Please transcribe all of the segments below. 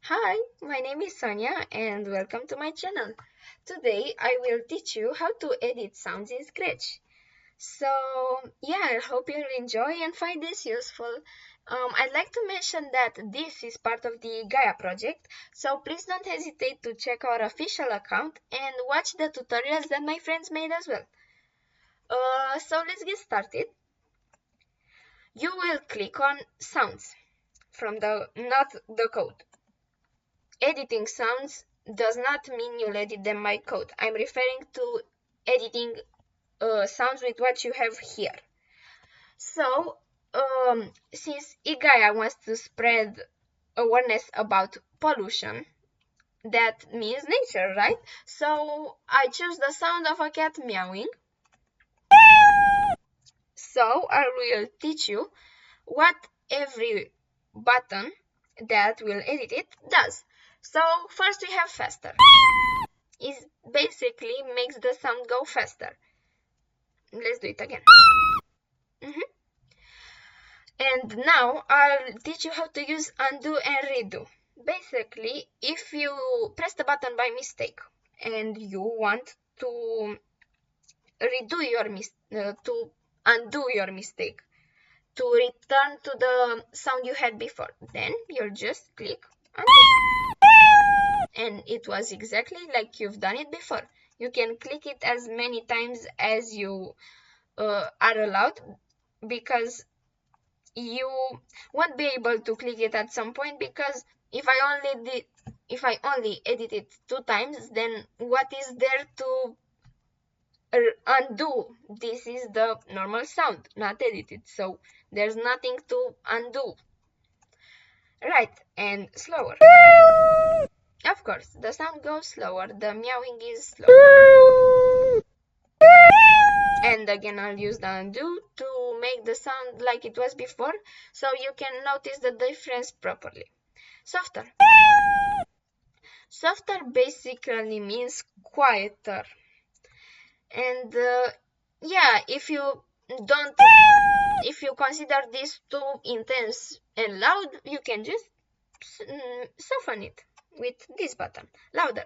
Hi, my name is Sonya and welcome to my channel. Today I will teach you how to edit sounds in Scratch. So yeah, I hope you'll enjoy and find this useful. I'd like to mention that this is part of the eGAIA project, so please don't hesitate to check our official account and watch the tutorials that my friends made as well. So let's get started. You will click on Sounds from not the code. Editing sounds does not mean you'll edit them by code. I'm referring to editing sounds with what you have here. So, since eGAIA wants to spread awareness about pollution, that means nature, right? So, I choose the sound of a cat meowing. So, I will teach you what every button that will edit it does. So, first we have faster. It basically makes the sound go faster. Let's do it again. And now I'll teach you how to use undo and redo. Basically, if you press the button by mistake and you want to to undo your mistake, to return to the sound you had before, then you'll just click undo. And it was exactly like you've done it before. You can click it as many times as you are allowed, because you won't be able to click it at some point, because if I only edit it 2 times, then what is there to undo? This is the normal sound, not edited, so there's nothing to undo. Right, and slower. Of course, the sound goes slower, the meowing is slower. And again, I'll use the undo to make the sound like it was before, so you can notice the difference properly. Softer. Softer basically means quieter. And yeah, if you consider this too intense and loud, you can just soften it with this button, louder.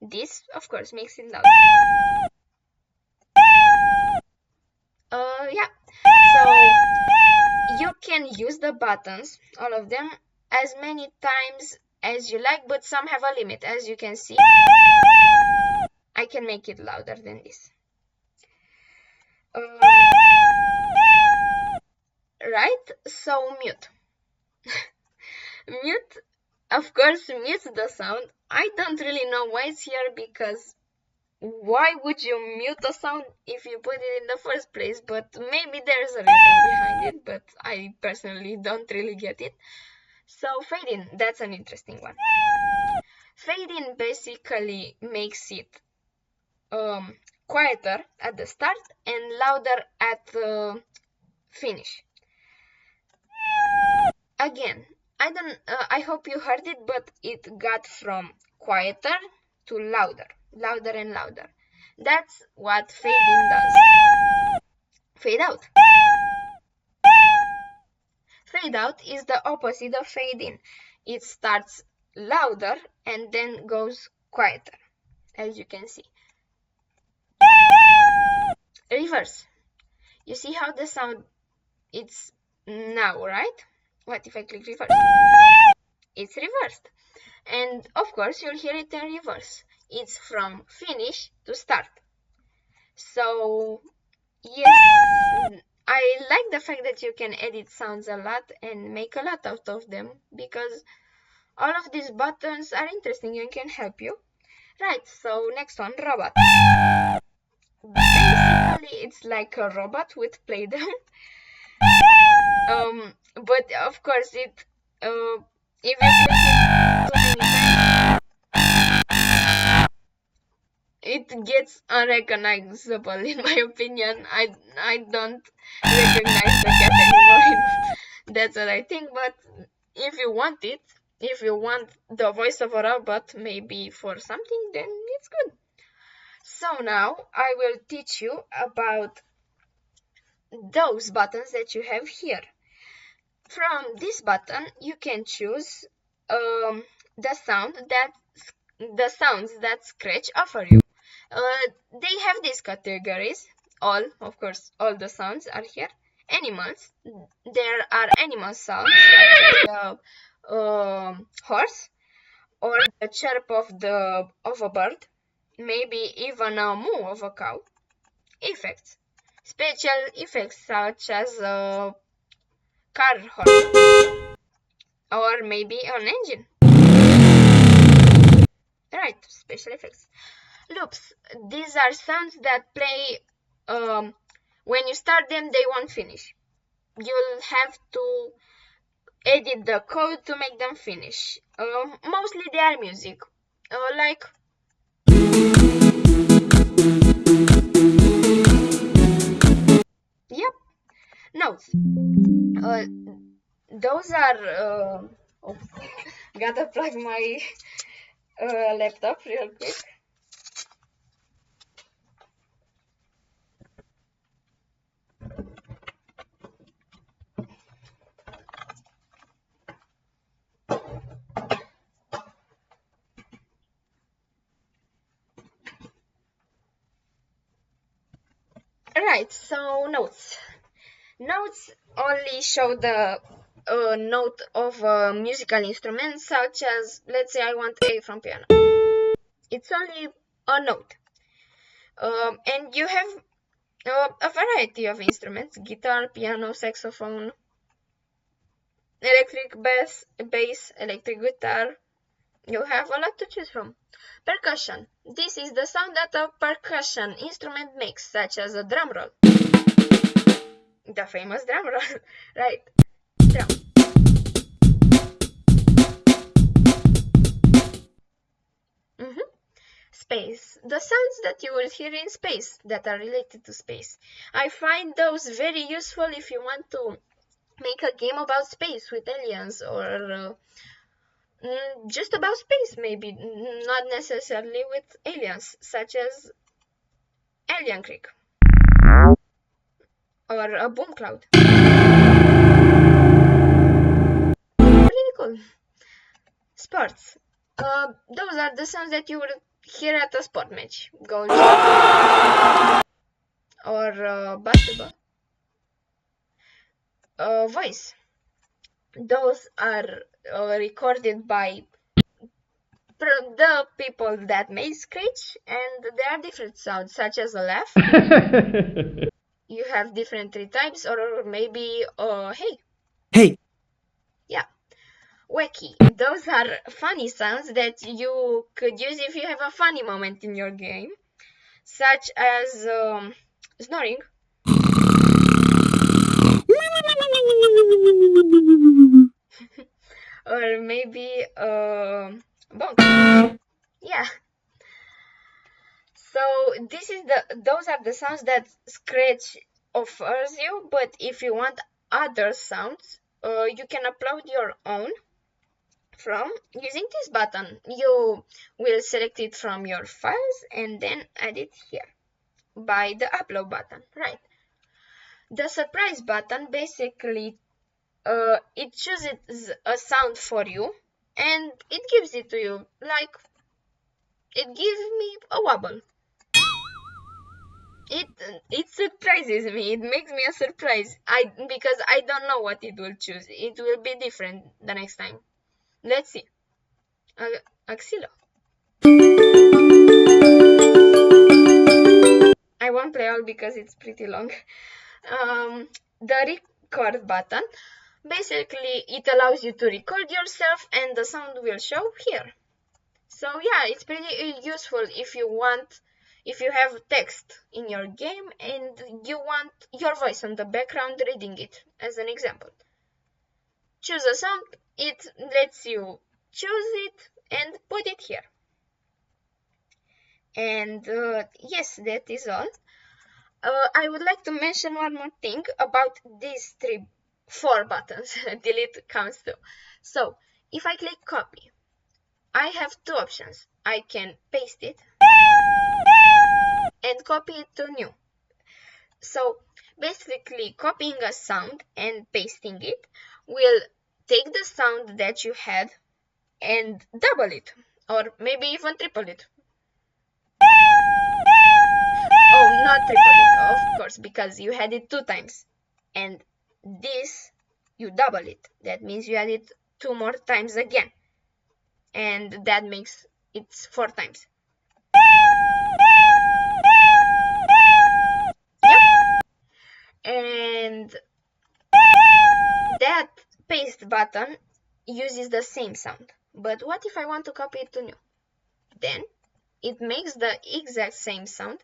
This, of course, makes it louder. Yeah, so you can use the buttons, all of them, as many times as you like, but some have a limit. As you can see, I can make it louder than this. Right? So mute. Mute, of course, mutes the sound. I don't really know why it's here, because why would you mute a sound if you put it in the first place? But maybe there's a reason behind it, but I personally don't really get it. So fade in, that's an interesting one. Fade in basically makes it quieter at the start and louder at the finish. Again, I hope you heard it, but it got from quieter to louder, louder and louder. That's what fade in does. Fade out. Fade out is the opposite of fade in. It starts louder and then goes quieter, as you can see. Reverse. You see how the sound it's now, right? What if I click reverse? It's reversed. And of course, you'll hear it in reverse. It's from finish to start. So yes, I like the fact that you can edit sounds a lot and make a lot out of them, because all of these buttons are interesting and can help you. Right, so next one, robot. Basically, it's like a robot with playdown. But of course, if you click it too many times, it gets unrecognizable, in my opinion. I don't recognize the cat anymore. That's what I think. But if you want it, if you want the voice of a robot, maybe for something, then it's good. So now I will teach you about those buttons that you have here. From this button, you can choose um, the sounds that Scratch offer you. They have these categories. Of course, all the sounds are here. Animals. There are animal sounds such as the horse or the chirp of a bird, maybe even a moo of a cow. Effects. Special effects such as a car horn or maybe an engine. Right, special effects. Loops. These are sounds that play when you start them, they won't finish. You'll have to edit the code to make them finish. Mostly they are music, like yep, notes. Those are oh, gotta plug my laptop real quick. Right, so notes. Notes only show the note of a musical instrument, such as, let's say I want A from piano. It's only a note. And you have a variety of instruments: guitar, piano, saxophone, electric bass, electric guitar. You have a lot to choose from. Percussion. This is the sound that a percussion instrument makes, such as a drum roll. The famous drum roll, right? Drum. Space. The sounds that you will hear in space that are related to space. I find those very useful if you want to make a game about space with aliens or just about space, maybe not necessarily with aliens, such as Alien Creek or a boom cloud. Really cool. Sports. Those are the sounds that you will hear at a sport match. Goal or basketball. Voice. Those are recorded by the people that made Scratch, and there are different sounds, such as a laugh. You have different three types, or maybe hey. Hey. Yeah. Wacky. Those are funny sounds that you could use if you have a funny moment in your game, such as snoring. Or maybe bonk. Yeah. So those are the sounds that Scratch offers you, but if you want other sounds, you can upload your own from using this button. You will select it from your files and then add it here by the upload button, right? The surprise button basically it chooses a sound for you and it gives it to you, like it gives me a wobble. It surprises me. It makes me a surprise. Because I don't know what it will choose. It will be different the next time. Let's see. Axilo. I won't play all because it's pretty long. The record button. Basically, it allows you to record yourself and the sound will show here. So yeah, it's pretty useful if you have text in your game and you want your voice on the background reading it, as an example. Choose a sound, it lets you choose it and put it here. And yes, that is all. I would like to mention one more thing about these four buttons. Delete counts too. So if I click copy, I have two options. I can paste it and copy it to new. So basically, copying a sound and pasting it will take the sound that you had and double it, or maybe even triple it. Oh, not triple it, of course, because you had it 2 times. And this, you double it. That means you had it 2 more times again. And that makes it 4 times. Yep. And that paste button uses the same sound. But what if I want to copy it to new? Then it makes the exact same sound,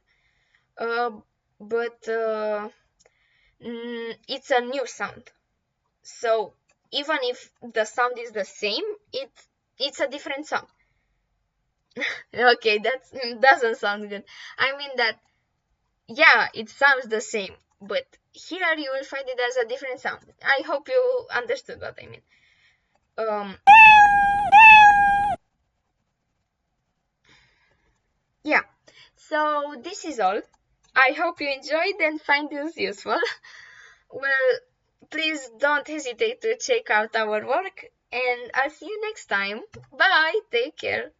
but it's a new sound. So even if the sound is the same, it's a different sound. Okay, that doesn't sound good. I mean that, yeah, it sounds the same, but here you will find it as a different sound. I hope you understood what I mean. Yeah, so this is all. I hope you enjoyed and find this useful. Well, please don't hesitate to check out our work, and I'll see you next time. Bye, take care.